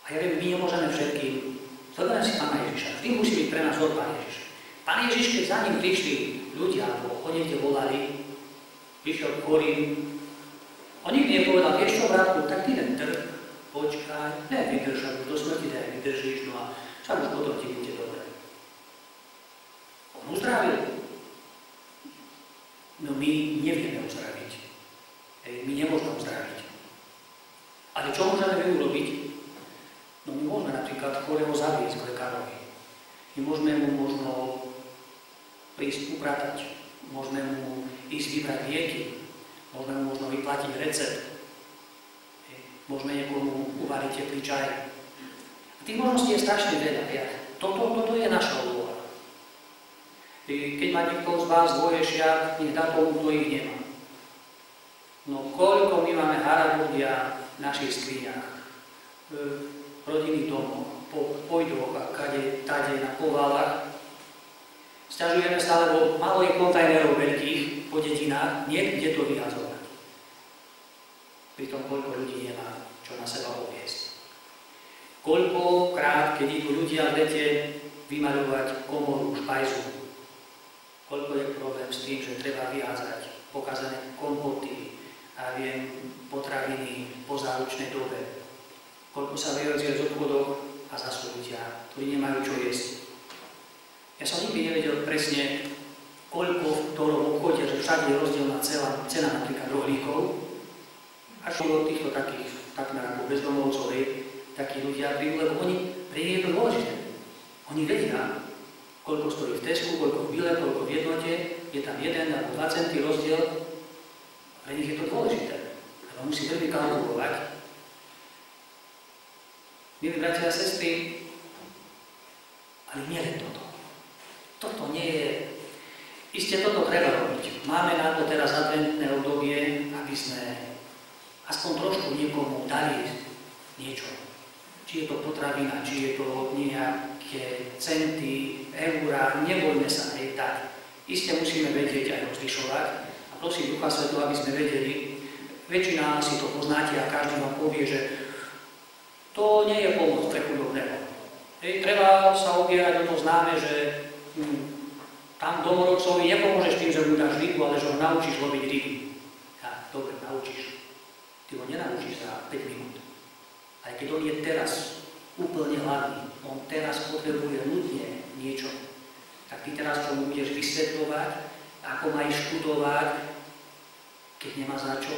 A ja viem, my nemôžeme všetkým. Zoberiem si Pána Ježiša. Vždy musí byť pre nás vzor Pán Ježiš. Pán Ježiš, keď za ním prišli ľudia, alebo ho niekde volali, prišiel k chorým, on nikdy nepovedal, vieš čo, bratku, tak ty len trp, počkaj, vydrž, už do smrti vydržíš, no a však už potom ti bude dobre. On uzdravil. No my nevieme uzdraviť. My nemôžeme uzdraviť. Ale čo môžeme urobiť? No my môžeme napríklad chorého zaviesť k lekárovi. My môžeme mu možno prísť upratať. Môžeme mu ísť vybrať lieky. Môžeme mu možno vyplatiť recept. Môžeme niekomu uvariť teplý čaj. A tých možností je strašne veľa. Toto je naša úloha. Keď má niekto z vás dvoješiak, nech dá tomu, kto ich nemá. No koľko my máme harabudia v našich skriňach, rodinných domov, po pojdoch a tade na povalách. Sťažujeme sa, lebo málo je kontajnerov veľkých po dedinách, niekde to vyhadzovať. pritom koľko ľudí nemá čo na seba oviesť. Koľkokrát, keď idú ľudia v lete vymaľovať komoru, špajzu, koľko je problém s tým, že treba vyhádzať pokazané kompoty a potraviny po záručnej dobe. Koľko sa vyhodzie z obchodov a zase ľudia, ktorí nemajú čo jesť. Ja som nikdy nevedel presne, koľko v ktorom obchode, že všade je rozdielna cena napríklad rohlíkov, až do týchto takých, takmer ako bezdomovcovej, takí ľudia prídu, lebo pre nich je to dôležité. Oni vedia, koľko stojí v Tesku, koľko v Bile, koľko v Jednote, je tam 1 alebo 2 centy rozdiel. Pre nich je to dôležité, lebo musí veľmi kalkulovať. Milí bratia a sestry, ale nie len toto. Toto nie je... Isté toto treba robiť. Máme na to teraz adventné obdobie, aby sme aspoň trošku niekomu dali niečo. Či je to potravina, či je to nejaké centy, eurá, nebojme sa dať. Isté musíme vedieť aj rozlišovať. A prosím Ducha Svätého, aby sme vedeli, väčšina si to poznáte a každý vám povie, že to nie je pomoc pre chudobného. Treba sa opierať o to známe, že tam domorodcovi nepomôžeš tým, že mu dáš rybu, ale že ho naučíš loviť ryby. Ja, dobre, naučíš. Ty ho nenaučíš za 5 minút. Aj keď on je teraz úplne hladný, on teraz potrebuje nutne niečo, tak ty teraz čo mu budeš vysvetľovať, ako má ísť študovať, keď nemá za čo?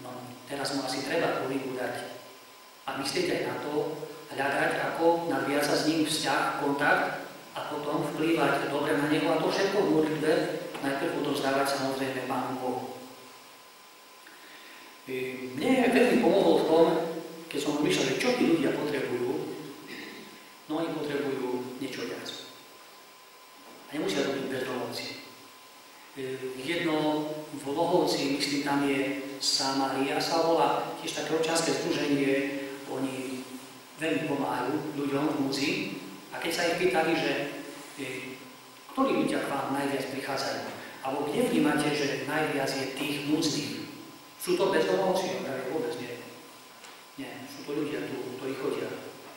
No, teraz mu asi treba rybu dať. A myslieť aj na to, hľadať, ako nadviať sa s ním vzťah, kontakt a potom vplývať dobre na neho a to všetko v modlitbe najprv odovzdávať samozrejme Pánu Bohu. Mne veľmi pomohol v tom, keď som myšľal, že čo tí ľudia potrebujú, no oni potrebujú niečo viac. A nemusia to byť bezdomovci. Jedno v Lohovci, myslím, tam je Samária, sa volá tiež také občianske združenie, oni veľmi pomáhajú ľuďom v núdzi. A keď sa ich pýtali, že ktorí ľudia k vám najviac prichádzajú, alebo kde vnímate, že najviac je tých núdznych, sú to bezdomovci? Vôbec nie. Nie, sú to ľudia tu, ktorí chodia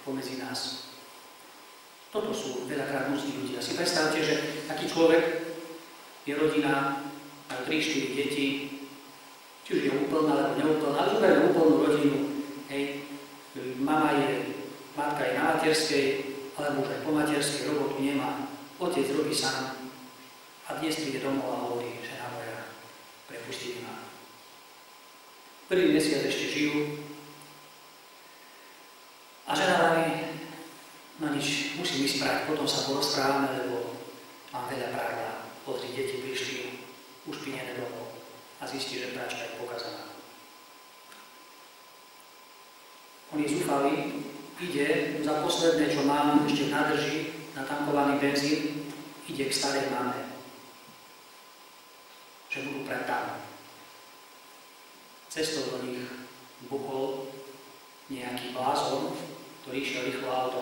pomedzi nás. Toto sú veľakrát núzni ľudia. Si predstavte, že taký človek je rodina, majú 3-4 deti, či už je úplná alebo neúplná, ale zoberme úplnú rodinu. Hej. Matka je na materskej, alebo už aj po materskej, robotu nemá. Otec robí sám a dnes príde domov a hovorí, žena moja, prepustí ma. Prvý mesiac ešte žijú a žena vraví, no nič, musím ísť prať, potom sa porozprávame, lebo mám veľa práva. Pozri, deti prišli ušpinené domov a zistí, že práčka je pokazaná. On je zúfalý, ide za posledné, čo mám, ešte nadrží, natankovaný benzín, ide k starej mame, že budú prať tam. Cestou do nich buchol nejaký blázon, ktorý išiel rýchlo auto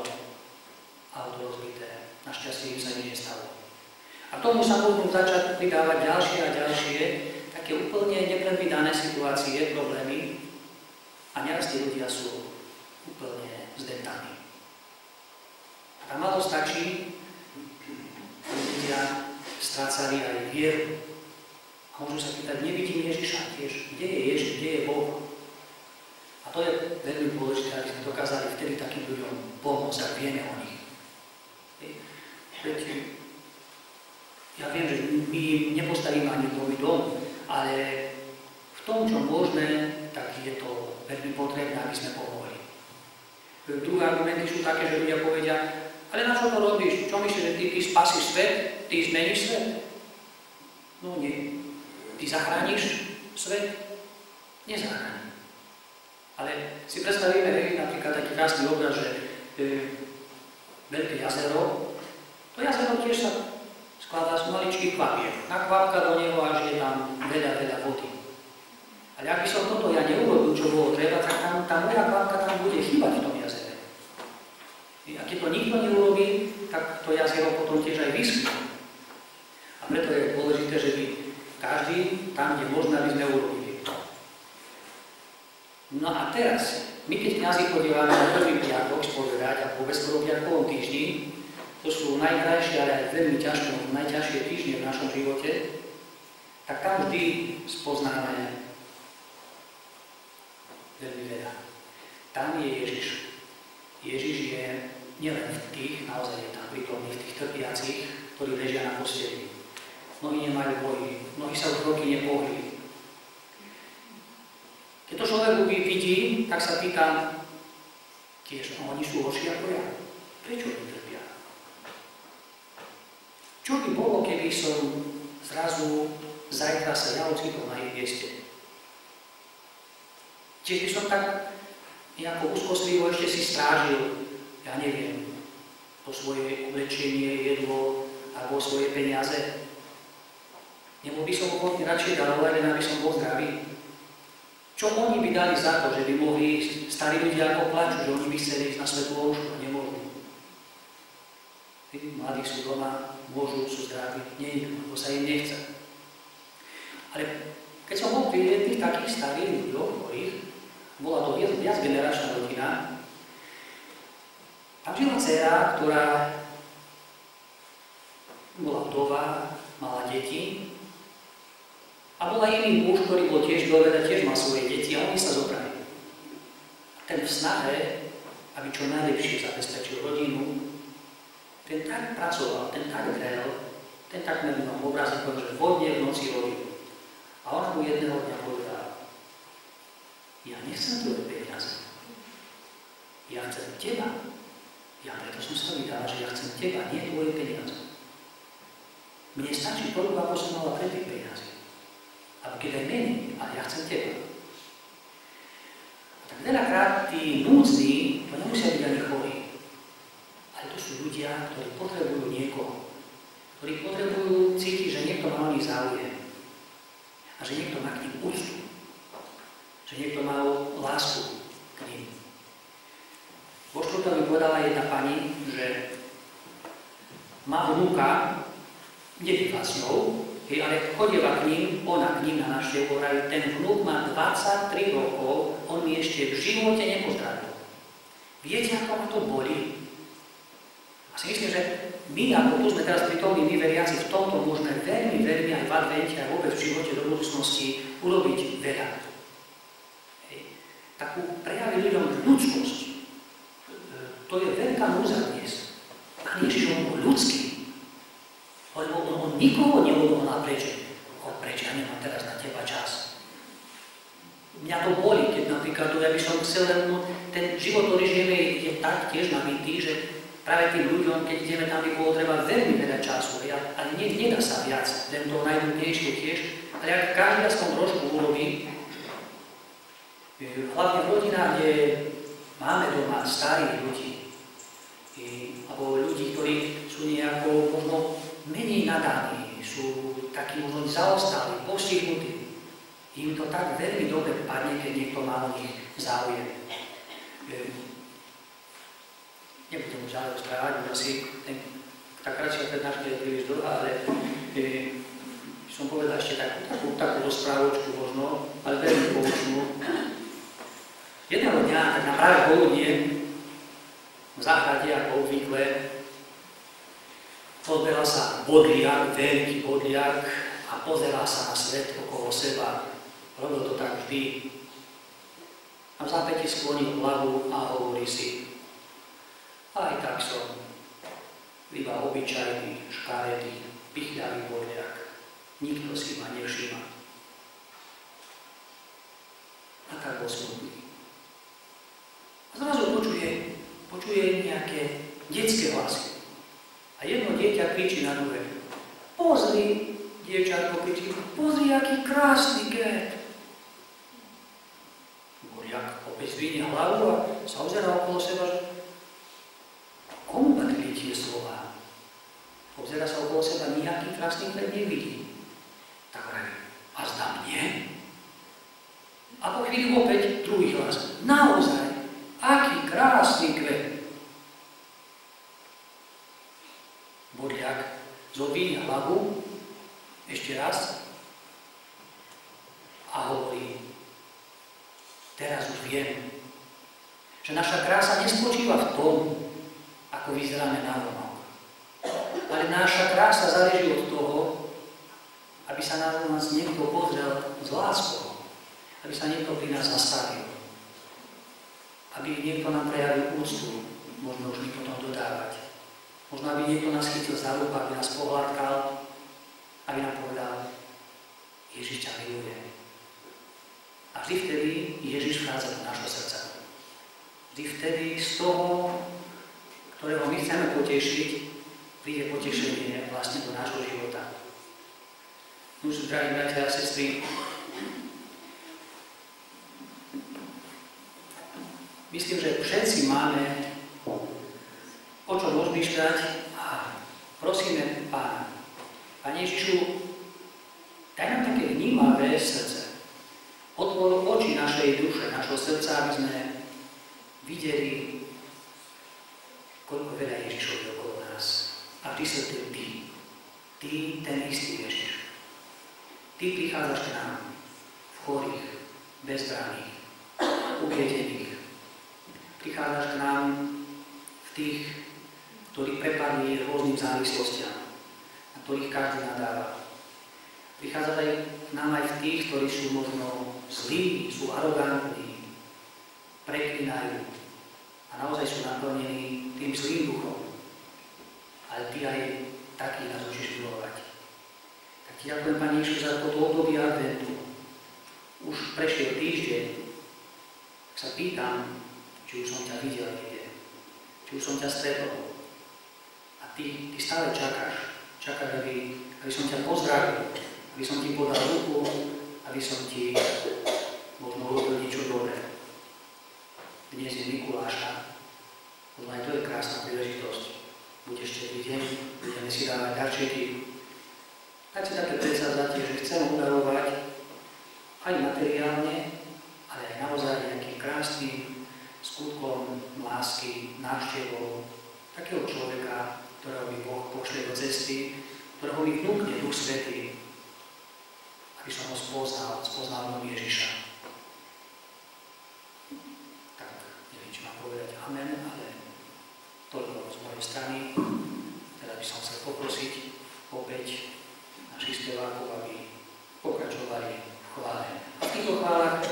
rozbité. Našťastie im sa nič nestalo. A tomu sa budú začať pridávať ďalšie a ďalšie také úplne nepredvídané situácie, problémy a neraz tí ľudia sú úplne zdetaní. A tam malo stačí, aby ľudia strácali aj vieru. A môžu sa pýtať, nevidím Ježiša tiež, kde je Ježiš, kde je Boh? A to je veľmi dôležité, aby sme dokázali vtedy takým ľuďom pomôcť, ak vieme o nich. Ja viem, že my im nepostavíme ani nový dom, ale v tom, čo môžeme, tak je to veľmi potrebné, aby sme pomohli. Druhé argumenty sú také, že ľudia povedia, ale na čo to robíš? Čo myslíš, že ty spasíš svet? Ty zmeníš svet? No nie. Ty zachrániš svet? Nezachráni. Ale si predstavíme napríklad taký krásny obraz, že veľké jazero, to jazero tiež sa skladá z maličkých kvapiek. Na kvapka do neho až je tam veľa vody. Ale ak by som toto ja neurobil, čo bolo treba, tak tá moja kvapka tam bude chýbať v tom jazere. A keď to nikto neurobí, tak to jazero potom tiež aj vyschne. A preto je dôležité, že by každý tam, kde možno, aby sme urobili. No a teraz, my keď kňazi chodívame na prvý piatok spovedať a po bezprvopiatkovom týždni, to sú najkrajšie, ale aj veľmi najťažšie týždne v našom živote, tak tam vždy spoznáme veľmi veľa. Tam je Ježiš. Ježiš je nielen v tých, naozaj je tam prítomný v tých trpiacich, ktorí ležia na posteli. Mnohí nemajú bohy, mnohí sa už roky nepohli. Keď to človek vidí, tak sa pýta, tiež oni sú horší ako ja. Prečo oni trpia? Čo by bolo, keby som zrazu zajtra sa ja ocitol na ich mieste? Tiež by som tak nejako úzkostlivo ešte si strážil, ja neviem, to svoje oblečenie, jedlo alebo svoje peniaze. Nebol by som ochotný radšej darovať, len aby som bol zdravý. Čo oni by dali za to, že by mohli starí ľudia ako plaču, že oni by chceli ísť na svätú omšu a nemôžu. Mladí sú doma, môžu, sú zdraví, nie, lebo sa im nechce. Ale keď som bol pri jedných takých starých ľuďoch, ktorých, bola to viac generačná rodina, tam žila dcera, ktorá bola vdova, mala deti, a bola iný muž, ktorý bol tiež doveda, tiež mal svoje deti a oni sa zobrali. A ten v snahe, aby čo najlepšie zabezpečil rodinu, ten tak pracoval, ten tak vrel, ten tak neviem obrazníkom, že vodne v noci robil. A ona mu jedného dňa povedala, ja nechcem tvoje peniaze, ja chcem teba. Ja preto som sa vydala, že ja chcem teba, nie tvoje peniaze. Mne stačí toľko, ako som mala predtým peniaze. Ale keď aj menej, ale ja chcem teba. A tak veľakrát tí núdzni, to nemusia byť ani chorí. Ale to sú ľudia, ktorí potrebujú niekoho. Ktorí potrebujú cítiť, že niekto má o nich záujem. A že niekto má k nim úctu. Že niekto má lásku k nim. Vo štvrtok mi povedala jedna pani, že má vnúka, nebýva s ňou, ale chodieva k ním, ona k ním na návštevu, ten vnúk má 23 rokov, on mi ešte v živote nepozdravil. Viete, ako ma to bolí? A si myslím, že my, ako tu sme teraz prítomní, my veriaci, v tomto môžeme veľmi, veľmi aj v advente, aj vôbec v živote do budúcnosti urobiť veľa. Takú prejaviť ľuďom ľudskosť. To je veľká núza dnes. Pán Ježiš, on bol ľudský. Lebo on nikoho neodvolá preč. Ja nemám teraz na teba čas. Mňa to bolí, keď napríklad, ja by som chcel, ten život, ktorý žijeme, je tak tiež nabitý, že práve tým ľuďom, keď ideme tam, by bolo treba veľmi veľa času. Ale nedá sa viac, len to najľudnejšie tiež. Ale ak každý aspoň trošku urobí, hlavne v rodinách, kde máme doma starých ľudí, alebo ľudí, ktorí sú nejako možno menej nadaní, sú takí možno zaostali, postihnutí. Im to tak veľmi dobre padne, keď niekto má o nich záujem. Nebudem už ďalej rozprávať, už asi tá kratšia prednáška je príliš dlhá, ale som povedal ešte takú rozprávočku možno, ale veľmi poučnú. Jedného dňa, tak na práve poludnie, v záhrade ako obvykle, odbehal sa bodliak, veľký bodliak a pozeral sa na svet okolo seba. Robil to tak vždy. A v zápäti sklonil hlavu a hovorí si, aj tak som iba obyčajný, škaredý, pichľavý bodliak. Nikto si ma nevšíma. A tak bol smutný. A zrazu počuje nejaké detské hlasy. A jedno dieťa kričí na druhé. Pozri, dievčatko kričí, pozri, aký krásny get. Bodliak opäť zdvihne hlavu a sa obzerá okolo seba, že komu patrili tie slova? Obzerá sa okolo seba, nejaký krásny kvet nevidí. Tak hovorí, a zdá mne? A po chvíli opäť druhý hlas. Naozaj, aký krásny kvet. Bodliak zodvíha hlavu ešte raz a hovorí, teraz už viem, že naša krása nespočíva v tom, ako vyzeráme navonok. Ale naša krása záleží od toho, aby sa na nás niekto pozrel s láskou, aby sa niekto pri nás zastavil, aby niekto nám prejavil úctu, možno už mi potom dodávať. Možno aby niekto nás chytil za ruku, aby nás pohľadkal, aby nám povedal, Ježiš ťa miluje. A vždy vtedy Ježiš vchádza do nášho srdca. Vždy vtedy z toho, ktorého my chceme potešiť, príde potešenie vlastne do nášho života. Už, drahí bratia a sestry, myslím, že všetci máme o čom rozmýšľať a prosíme Pána. Pane Ježišu, daj nám také vnímavé srdce. Otvor oči našej duše, našho srdca, aby sme videli, koľko veľa Ježišov je okolo nás. A vždy sú to Ty. Ty, ten istý Ježiš. Ty prichádzaš k nám v chorých, bezbranných, ubiedených. Prichádzaš k nám v tých, ktorí prepadli rôznym závislostiam, na ktorých každý nadáva. Prichádzaš aj k nám aj v tých, ktorí sú možno zlí, sú arogantní, preklinajú a naozaj sú naplnení tým zlým duchom. Ale Ty aj taký nás učíš milovať. Tak Ti ďakujem, Pane Ježišu, za toto obdobie adventu. Už prešiel týždeň, tak sa pýtam, či už som ťa videl niekde, či už som ťa stretol. A Ty stále čakáš, aby som ťa pozdravil, aby som Ti podal ruku, aby som Ti možno urobil niečo dobré. Dnes je Mikuláša, možno aj to je krásna príležitosť. Bude štedrý deň, budeme si dávať darčeky. Tak si také predsavzatie, že chcem udarovať aj materiálne, ale aj naozaj nejakým krásnym skutkom lásky, návštevou takého človeka, ktorého mi Boh pošle do cesty, ktorého mi vnúkne Duch Svätý, aby som ho spoznal do Ježiša. Tak, neviem, či mám povedať amen, ale toľko z mojej strany. Teda by som chcel poprosiť opäť našich spevákov, aby pokračovali v chvále. A v týchto chválach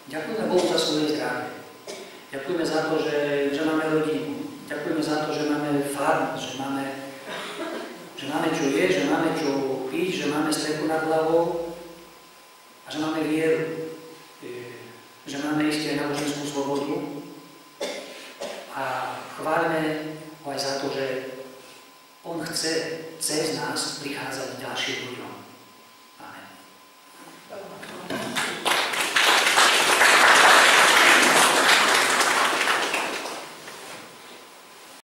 ďakujeme Bohu za svoje zdravie. Ďakujeme za to, že máme rodinu. Ďakujeme za to, že máme farmu, že máme čo jesť, že máme čo piť, že máme strechu nad hlavou a že máme vieru. Že máme isté náboženskú slobodu. A chválime ho aj za to, že on chce cez nás prichádzať ďalším ľuďom.